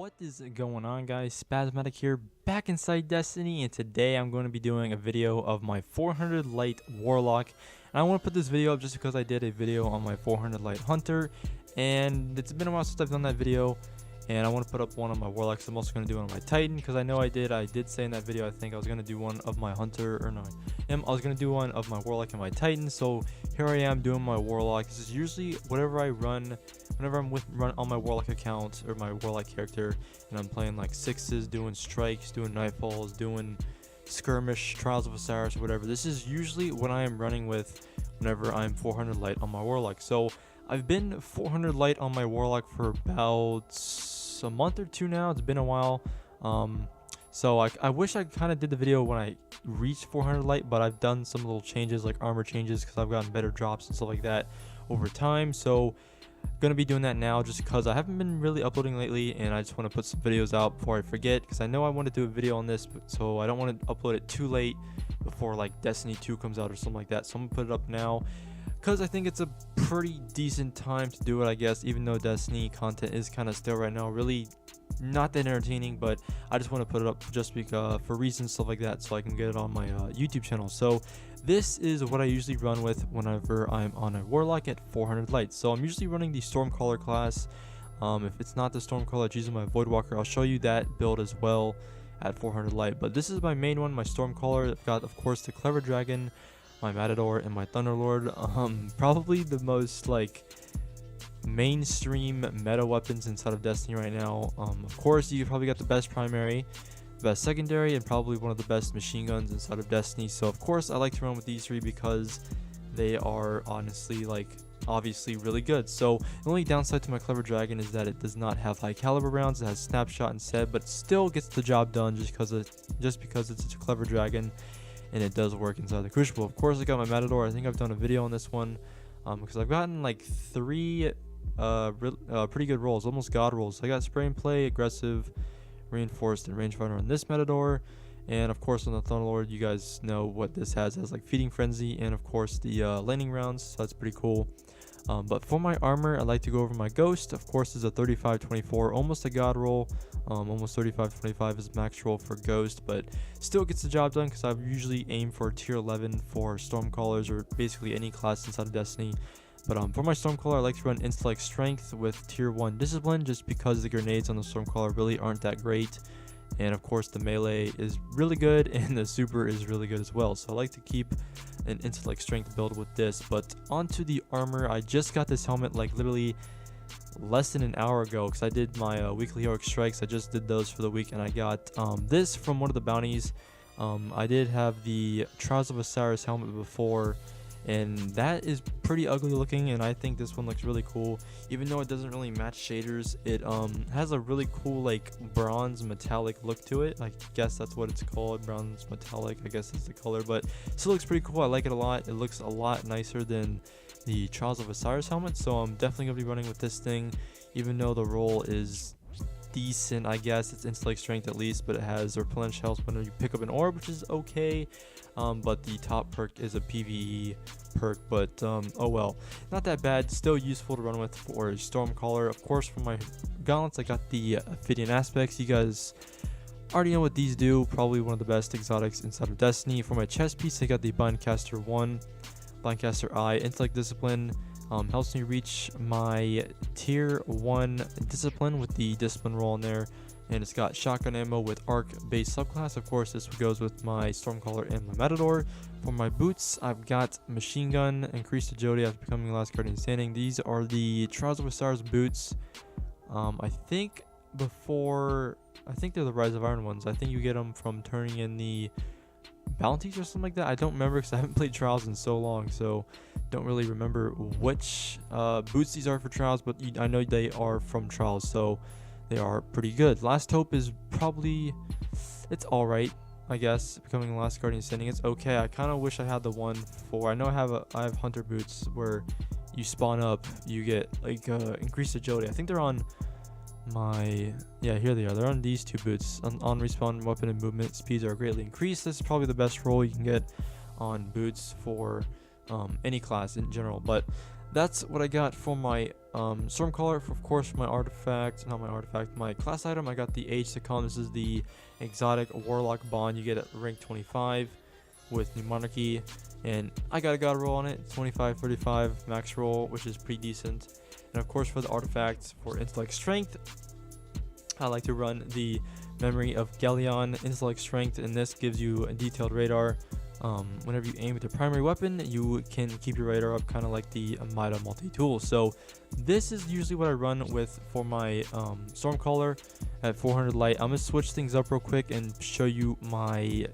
What is going on, guys? Spazmattic here, back inside Destiny, and today I'm going to be doing a video of my 400 light Warlock. And I want to put this video up just because I did a video on my 400 light Hunter, and it's been a while since I've done that video. And I want to put up one on my Warlock, so I'm also going to do one on my Titan, because I know I did say in that video, I think I was going to do one of my Hunter, or no, I was going to do one of my Warlock and my Titan. So here I am doing my Warlock. This is usually whatever I run, whenever I'm run on my Warlock account, or my Warlock character, and I'm playing like sixes, doing strikes, doing nightfalls, doing skirmish, Trials of Osiris, or whatever. This is usually what I am running with whenever I'm 400 light on my Warlock. So I've been 400 light on my Warlock for about a month or two now. It's been a while. So I wish I kind of did the video when I reached 400 light, but I've done some little changes, like armor changes, because I've gotten better drops and stuff like that over time. So gonna be doing that now, just because I haven't been really uploading lately, and I just want to put some videos out before I forget, because I know I want to do a video on this, so I don't want to upload it too late before like Destiny 2 comes out or something like that. So I'm gonna put it up now, because I think it's a pretty decent time to do it, I guess, even though Destiny content is kind of still right now really not that entertaining. But I just want to put it up just because for reasons, stuff like that, so I can get it on my YouTube channel. So this is what I usually run with whenever I'm on a Warlock at 400 light. So I'm usually running the Stormcaller class. If it's not the Stormcaller, it's using my Voidwalker. I'll show you that build as well at 400 light, but this is my main one, my Stormcaller. I've got, of course, the Clever Dragon, my Matador, and my Thunderlord. Probably the most like mainstream meta weapons inside of Destiny right now. Of course, you probably got the best primary, the best secondary, and probably one of the best machine guns inside of Destiny. So of course I like to run with these three because they are honestly, like, obviously really good. So the only downside to my Clever Dragon is that it does not have high caliber rounds. It has snapshot instead, but it still gets the job done just because it's such a Clever Dragon, and it does work inside the Crucible. Of course, I got my Matador. I think I've done a video on this one, because I've gotten like three pretty good rolls, almost god rolls. So I got Spray and Play, Aggressive, Reinforced, and Rangefinder on this Matador. And of course on the Thunderlord, you guys know what this has. It has like Feeding Frenzy, and of course the landing rounds, so that's pretty cool. But for my armor, I like to go over my Ghost. Of course, it's a 35-24, almost a god roll. Almost 35-25 is max roll for Ghost, but still gets the job done, because I usually aim for tier 11 for Stormcallers, or basically any class inside of Destiny. But for my Stormcaller, I like to run Intellect Strength with tier 1 Discipline, just because the grenades on the Stormcaller really aren't that great. And of course the melee is really good, and the super is really good as well. So I like to keep an Intellect Strength build with this. But onto the armor, I just got this helmet like literally less than an hour ago, because I did my weekly heroic strikes. I just did those for the week, and I got this from one of the bounties. I did have the Trials of Osiris helmet before, and that is pretty ugly looking, and I think this one looks really cool. Even though it doesn't really match shaders, it has a really cool like bronze metallic look to it. I guess that's what it's called, bronze metallic, I guess is the color, but it still looks pretty cool. I like it a lot. It looks a lot nicer than the Trials of Osiris helmet, so I'm definitely gonna be running with this thing. Even though the roll is decent, I guess it's Intellect Strength at least, but it has replenish health when you pick up an orb, which is okay. But the top perk is a PvE perk, but oh well, not that bad. Still useful to run with for a Stormcaller. Of course, for my gauntlets, I got the Ophidian Aspects. You guys already know what these do, probably one of the best exotics inside of Destiny. For my chest piece, I got the Bindcaster 1, Bindcaster Eye, Intellect Discipline. Helps me reach my tier 1 discipline with the discipline roll in there, and it's got shotgun ammo with arc base subclass. Of course, this goes with my Stormcaller and my Matador. For my boots, I've got machine gun, increased agility after becoming last guardian standing. These are the Trials of Osiris boots. I think they're the Rise of Iron ones. I think you get them from turning in the bounties or something like that. I don't remember, because I haven't played Trials in so long, so don't really remember which boots these are for Trials, but I know they are from Trials, so they are pretty good. Last Hope is probably, it's alright, I guess. Becoming Last Guardian Standing, it's okay. I kind of wish I had the one for, I know I have Hunter boots where you spawn up, you get like increased agility. I think they're on my, yeah, here they are. They're on these two boots. On respawn, weapon and movement speeds are greatly increased. This is probably the best roll you can get on boots for any class in general. But that's what I got for my Stormcaller. Of course, for my my class item, I got the Age to Come. This is the exotic Warlock bond you get at rank 25 with New Monarchy, and I got a god roll on it, 25 35 max roll, which is pretty decent. And of course, for the artifacts, for intellect strength, I like to run the Memory of Galleon. Intellect strength, and this gives you a detailed radar. Whenever you aim with your primary weapon, you can keep your radar up, kind of like the Mida multi-tool. So this is usually what I run with for my Stormcaller at 400 light. I'm gonna switch things up real quick and show you my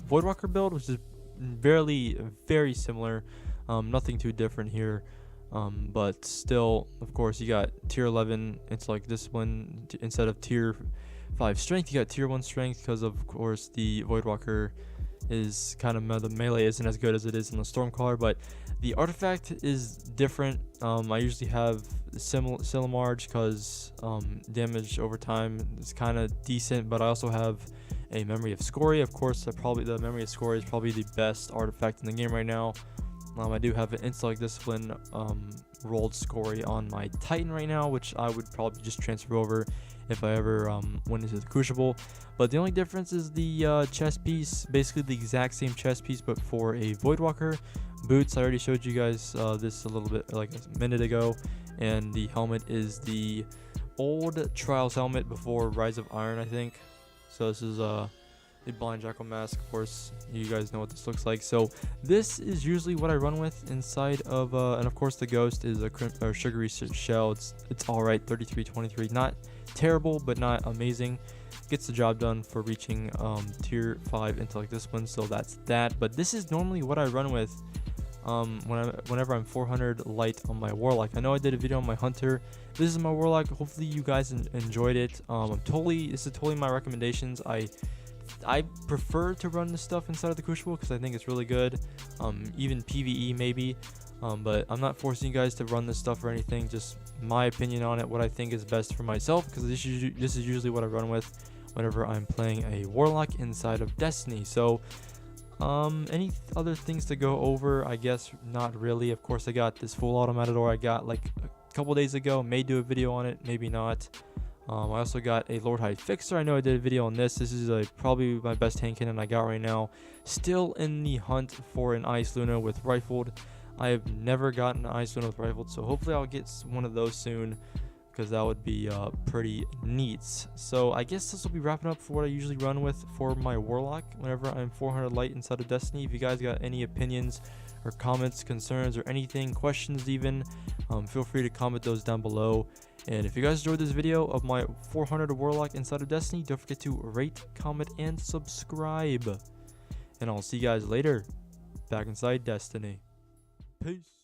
Voidwalker build, which is very similar. Nothing too different here, but still, of course, you got tier 11 intellect discipline instead of tier 5 strength. You got tier 1 strength because, of course, the Voidwalker is kind of, the melee isn't as good as it is in the Stormcaller, but the artifact is different. I usually have Silamarge because damage over time is kind of decent, but I also have a Memory of Scoria. Of course, the Memory of Scoria is probably the best artifact in the game right now. I do have an Intellect Discipline rolled Scoria on my Titan right now, which I would probably just transfer over if I ever went into the Crucible. But the only difference is the chest piece, basically the exact same chest piece, but for a Voidwalker. Boots, I already showed you guys this a little bit, like a minute ago, and the helmet is the old Trials helmet before Rise of Iron, I think. So this is the Blind Jackal mask. Of course, you guys know what this looks like. So this is usually what I run with inside of, and of course the Ghost is a sugary shell. It's all right, 3323, not terrible, but not amazing. Gets the job done for reaching tier 5 intellect discipline. So that's that. But this is normally what I run with whenever I'm 400 light on my Warlock. I know I did a video on my Hunter. This is my Warlock. Hopefully you guys enjoyed it. This is totally my recommendations. I prefer to run this stuff inside of the Crucible because I think it's really good. Even PvE maybe, but I'm not forcing you guys to run this stuff or anything. Just my opinion on it, what I think is best for myself, because this is usually what I run with whenever I'm playing a Warlock inside of Destiny. So any other things to go over? I guess not really. Of course, I got this full auto Matador I got like a couple days ago. May do a video on it, maybe not. I also got a Lord High Fixer. I know I did a video on this. This is probably my best hand cannon I got right now. Still in the hunt for an Ice Luna with rifled. I have never gotten an Ice Luna with rifled, so hopefully I'll get one of those soon, because that would be pretty neat. So I guess this will be wrapping up for what I usually run with for my Warlock whenever I'm 400 light inside of Destiny. If you guys got any opinions or comments, concerns, or anything, questions even, feel free to comment those down below. And if you guys enjoyed this video of my 400 Warlock inside of Destiny, don't forget to rate, comment, and subscribe. And I'll see you guys later back inside Destiny. Peace.